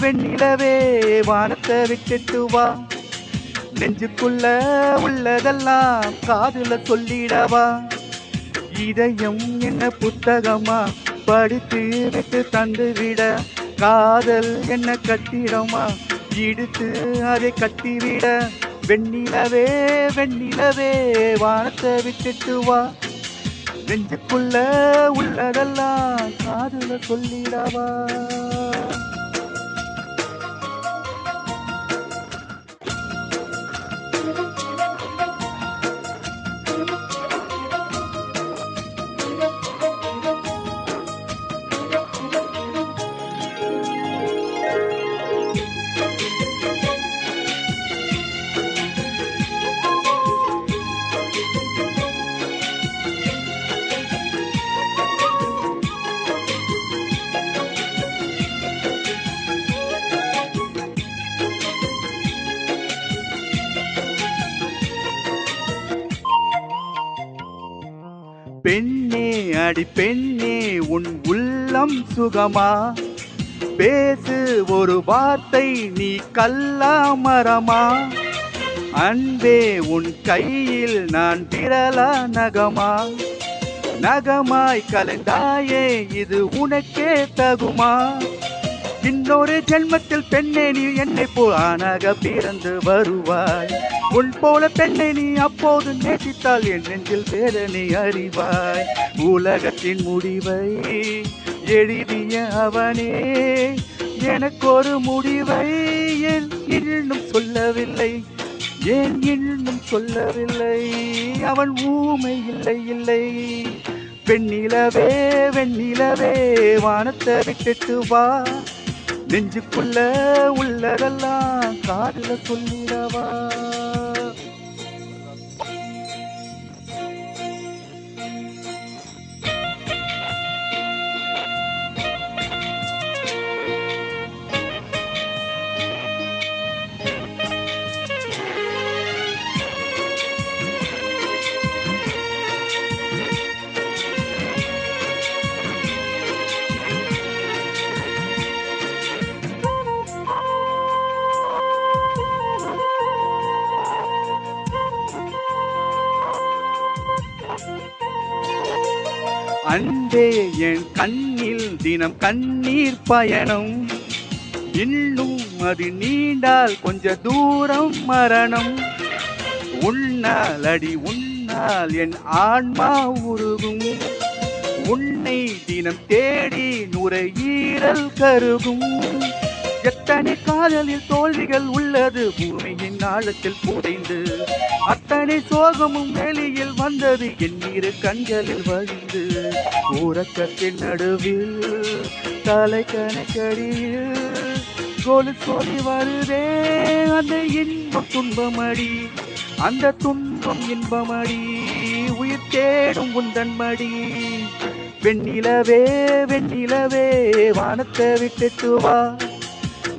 வெண்ணிலவே வானத்தை விட்டுட்டு வா, நெஞ்சுக்குள்ள உள்ளதெல்லாம் காதுல சொல்லிடவா. இதயம் என்ன புத்தகமா படித்து விட்டு தந்து விட, காதல் என்ன கட்டிடமா இடுத்து அதை கட்டிவிட. வெண்ணிலவே வெண்ணிலவே வானத்தை விட்டுட்டு வா, நெஞ்சுக்குள்ள உள்ளதெல்லாம் காதுல சொல்லிடவா. பெண்ணே அடி பெண்ணே உன் உள்ளம் சுகமா, பேசு ஒரு வார்த்தை நீ கல்லாமரமா. அன்பே உன் கையில் நான் விரலா நகமா, நகமாய் கலந்தாயே இது உனக்கே தகுமா. இன்னொரு ஜென்மத்தில் பெண்ணே நீ என்னை போல் ஆனாக பிறந்து வருவாய். உன் போல பெண்ணை நீ அப்போது நேசித்தால் என் நெஞ்சில் வேதனை அறிவாய். உலகத்தின் முடிவை எழுதிய அவனே எனக்கு ஒரு முடிவை ஏன் இன்னும் சொல்லவில்லை, ஏன் இன்னும் சொல்லவில்லை. அவன் ஊமை இல்லை இல்லை. வெண்ணிலவே வெண்ணிலவே வானத்தை விட்டுட்டு வா, நெஞ்சுக்குள்ள உள்ளதெல்லாம் காதுல சொல்லிடவா. அன்பே என் கண்ணில் தினம் கண்ணீர் பயணம், இன்னும் அது நீண்டால் கொஞ்ச தூரம் மரணம். உன்னால் அடி உன்னால் என் ஆன்மா உருகும், உன்னை தினம் தேடி நுரையீரல் கருகும். எத்தனை காதலில் தோல்விகள் உள்ளது பூமியின் ஆழத்தில் புதைந்து, அத்தனை சோகமும் வெளியில் வந்தது என் இரு கண்களில் வழிந்து. உறக்கத்தின் நடுவில் தலை கணக்கடியில் கொலு சொல்லி வருதே அந்த இன்பம் துன்பமடி, அந்த துன்பம் இன்பமடி உயிர் தேடும் உந்தன் மடி. வெண்ணிலவே வெண்ணிலவே வானத்தை விட்டுட்டு வா,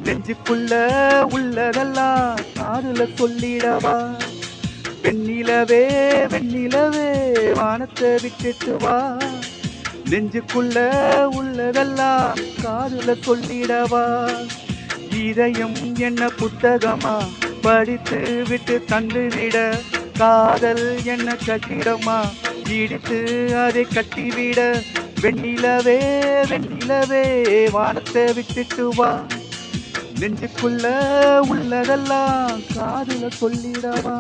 நெஞ்சுக்குள்ள உள்ளதெல்லாம் காதுல சொல்லிடவா. வெண்ணிலவே வெண்ணிலவே வானத்தை விட்டுட்டு வா, நெஞ்சுக்குள்ள உள்ளதெல்லாம் காதுல சொல்லிடவா. இதயம் என்ன புத்தகமா படித்து விட்டு தந்து விட, காதல் என்ன கட்டிடமா இடித்து அதை கட்டிவிட. வெண்ணிலவே வெண்ணிலவே வானத்தை விட்டுட்டு வா, நெஞ்சுக்குள்ள உள்ளதெல்லாம் காதுல சொல்லிடவா.